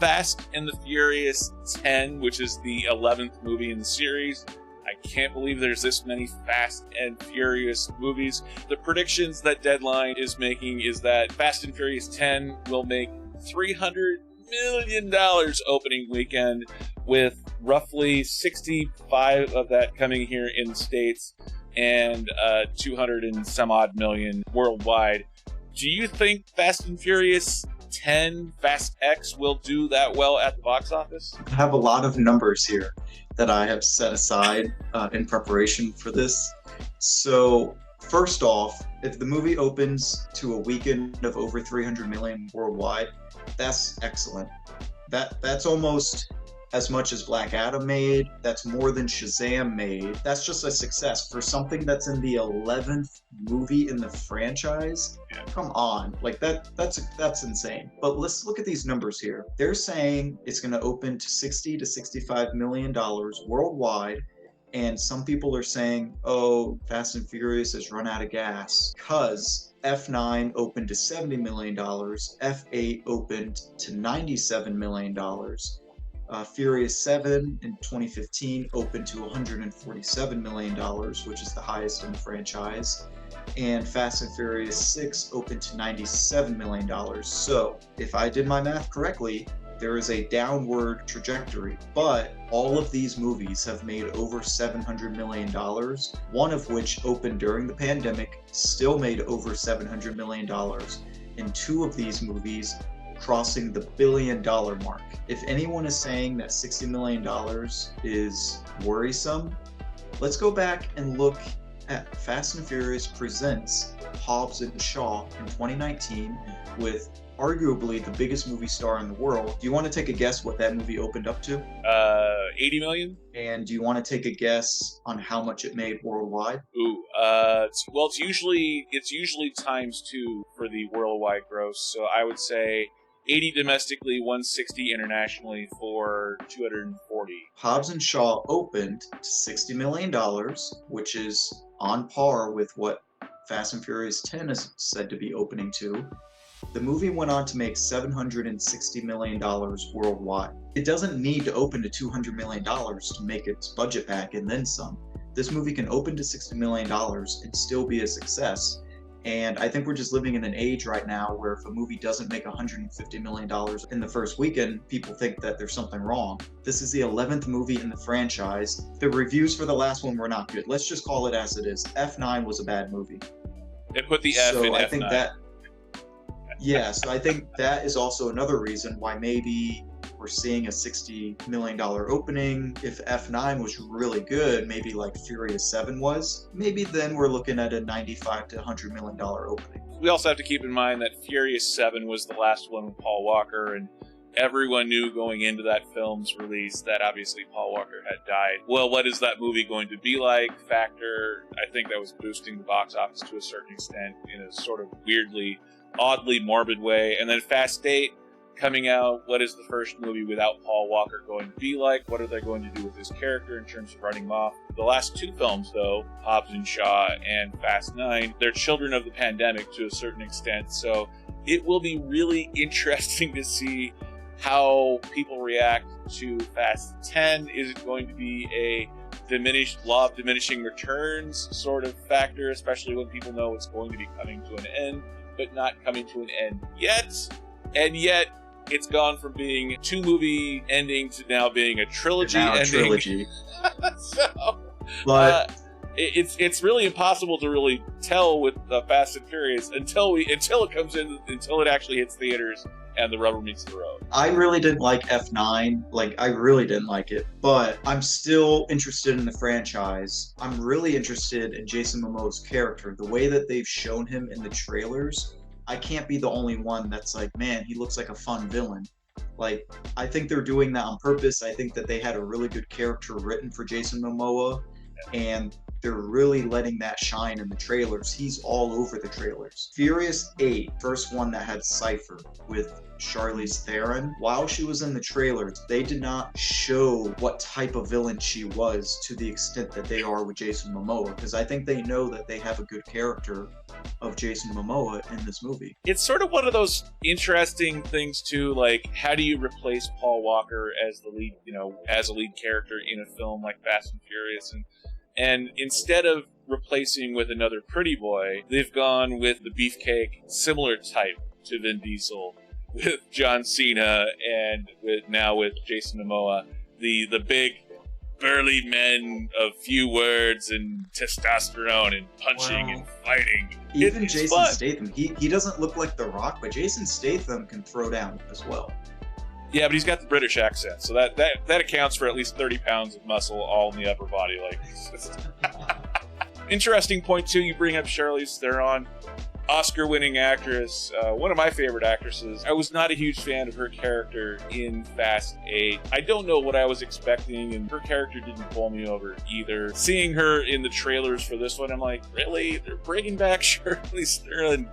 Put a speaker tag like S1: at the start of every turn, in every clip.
S1: Fast and the Furious 10, which is the 11th movie in the series. I can't believe there's this many Fast and Furious movies. The predictions that Deadline is making is that Fast and Furious 10 will make $300 million opening weekend, with roughly 65 of that coming here in the States and 200 and some odd million worldwide. Do you think Fast and Furious 10 Fast X will do that well at the box office?
S2: I have a lot of numbers here that I have set aside in preparation for this. So first off, if the movie opens to a weekend of over 300 million worldwide, that's excellent. That's almost as much as Black Adam made. That's more than Shazam made. That's just a success for something that's in the 11th movie in the franchise.
S1: Yeah.
S2: Come on, like that's insane. But let's look at these numbers here. They're saying it's going to open to 60 to 65 million dollars worldwide. And some people are saying, oh, Fast and Furious has run out of gas because F9 opened to $70 million, F8 opened to $97 million, Furious 7 in 2015 opened to $147 million, which is the highest in the franchise, and Fast and Furious 6 opened to $97 million. So, if I did my math correctly, there is a downward trajectory, but all of these movies have made over $700 million, one of which opened during the pandemic, still made over $700 million, and two of these movies crossing the $1 billion mark. If anyone is saying that $60 million is worrisome, let's go back and look at Fast and Furious Presents Hobbs and Shaw in 2019 with arguably the biggest movie star in the world. Do you want to take a guess what that movie opened up to?
S1: 80 million?
S2: And do you want to take a guess on how much it made worldwide?
S1: Ooh, well, it's usually times 2 for the worldwide gross, so I would say 80 domestically, 160 internationally for 240.
S2: Hobbs and Shaw opened to $60 million, which is on par with what Fast and Furious 10 is said to be opening to. The movie went on to make $760 million worldwide. It doesn't need to open to $200 million to make its budget back and then some. This movie can open to $60 million and still be a success. And I think we're just living in an age right now where if a movie doesn't make $150 million in the first weekend, people think that there's something wrong. This is the 11th movie in the franchise. The reviews for the last one were not good. Let's just call it as it is. F9 was a bad movie.
S1: They put the F in F9.
S2: I think that, yeah, so I think that is also another reason why maybe we're seeing a $60 million opening. If F9 was really good, maybe like Furious 7 was, maybe then we're looking at a $95 to $100 million opening.
S1: We also have to keep in mind that Furious 7 was the last one with Paul Walker, and everyone knew going into that film's release that obviously Paul Walker had died. Well, what is that movie going to be like? Factor, I think that was boosting the box office to a certain extent in a sort of weirdly, oddly morbid way. And then Fast 8 coming out. What is the first movie without Paul Walker going to be like? What are they going to do with his character in terms of writing him off? The last two films, though, Hobbs and Shaw and Fast 9, they're children of the pandemic to a certain extent. So it will be really interesting to see how people react to Fast 10. Is it going to be a diminished law of diminishing returns sort of factor, especially when people know it's going to be coming to an end, but not coming to an end yet? And yet, it's gone from being a 2-movie ending to now being a trilogy ending.
S2: Trilogy.
S1: So,
S2: But
S1: it's really impossible to really tell with Fast and Furious until it actually hits theaters and the rubber meets the road.
S2: I really didn't like F9. I really didn't like it. But I'm still interested in the franchise. I'm really interested in Jason Momoa's character. The way that they've shown him in the trailers, I can't be the only one that's like, man, he looks like a fun villain. I think they're doing that on purpose. I think that they had a really good character written for Jason Momoa, and they're really letting that shine in the trailers. He's all over the trailers. Furious 8, first one that had Cypher with Charlize Theron. While she was in the trailers, they did not show what type of villain she was to the extent that they are with Jason Momoa, because I think they know that they have a good character of Jason Momoa in this movie.
S1: It's sort of one of those interesting things too, like how do you replace Paul Walker as the lead, as a lead character in a film like Fast and Furious, and instead of replacing with another pretty boy, they've gone with the beefcake, similar type to Vin Diesel, with John Cena, and with Jason Momoa, the big burly men of few words and testosterone and punching and fighting.
S2: Even
S1: It's
S2: Jason
S1: fun.
S2: Statham, he doesn't look like The Rock, but Jason Statham can throw down as well.
S1: Yeah, but he's got the British accent, so that accounts for at least 30 pounds of muscle all in the upper body. Like, interesting point too. You bring up Charlize Theron, Oscar-winning actress, one of my favorite actresses. I was not a huge fan of her character in Fast 8. I don't know what I was expecting, and her character didn't pull me over either. Seeing her in the trailers for this one, I'm like, really? They're bringing back Charlize Theron?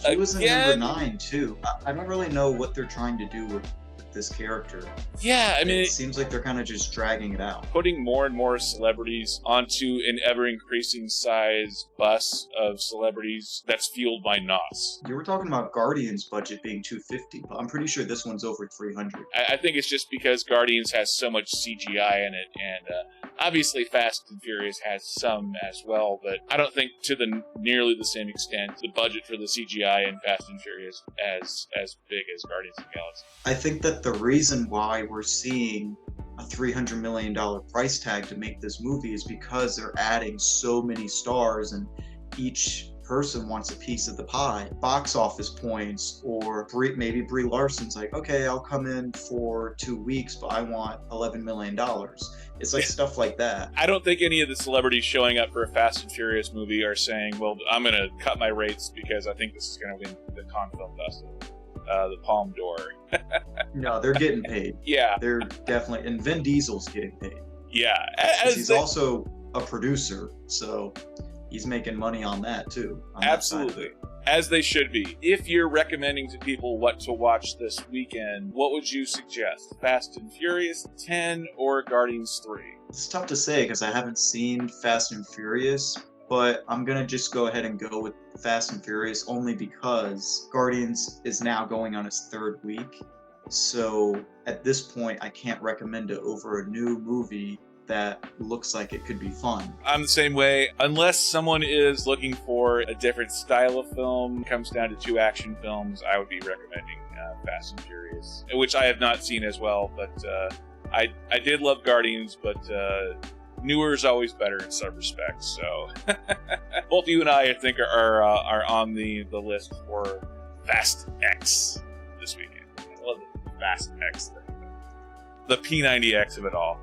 S2: She was in
S1: Again?
S2: number 9 too. I don't really know what they're trying to do with this character.
S1: Yeah, I mean,
S2: it seems like they're kind of just dragging it out.
S1: Putting more and more celebrities onto an ever-increasing size bus of celebrities that's fueled by NOS.
S2: You were talking about Guardians budget being 250, but I'm pretty sure this one's over 300.
S1: I think it's just because Guardians has so much CGI in it, and obviously Fast and Furious has some as well, but I don't think to nearly the same extent the budget for the CGI in Fast and Furious as big as Guardians of the Galaxy.
S2: I think that the reason why we're seeing a $300 million price tag to make this movie is because they're adding so many stars, and each person wants a piece of the pie. Box office points, or maybe Brie Larson's like, okay, I'll come in for 2 weeks, but I want $11 million. It's like stuff like that.
S1: I don't think any of the celebrities showing up for a Fast and Furious movie are saying, well, I'm going to cut my rates because I think this is going to win the Cannes Film Festival. The Palme d'Or.
S2: No, they're getting paid.
S1: Yeah.
S2: They're definitely, and Vin Diesel's getting paid.
S1: Yeah.
S2: He's also a producer, so he's making money on that too.
S1: Absolutely. As they should be. If you're recommending to people what to watch this weekend, what would you suggest? Fast and Furious 10 or Guardians 3?
S2: It's tough to say because I haven't seen Fast and Furious, but I'm going to just go ahead and go with Fast and Furious only because Guardians is now going on its 3rd week. So at this point, I can't recommend it over a new movie that looks like it could be fun.
S1: I'm the same way. Unless someone is looking for a different style of film, comes down to 2 action films, I would be recommending Fast and Furious, which I have not seen as well, but I did love Guardians, but newer is always better in some respects. So both you and I think are on the list for Fast X this weekend. I love the Fast X thing. The P90X of it all.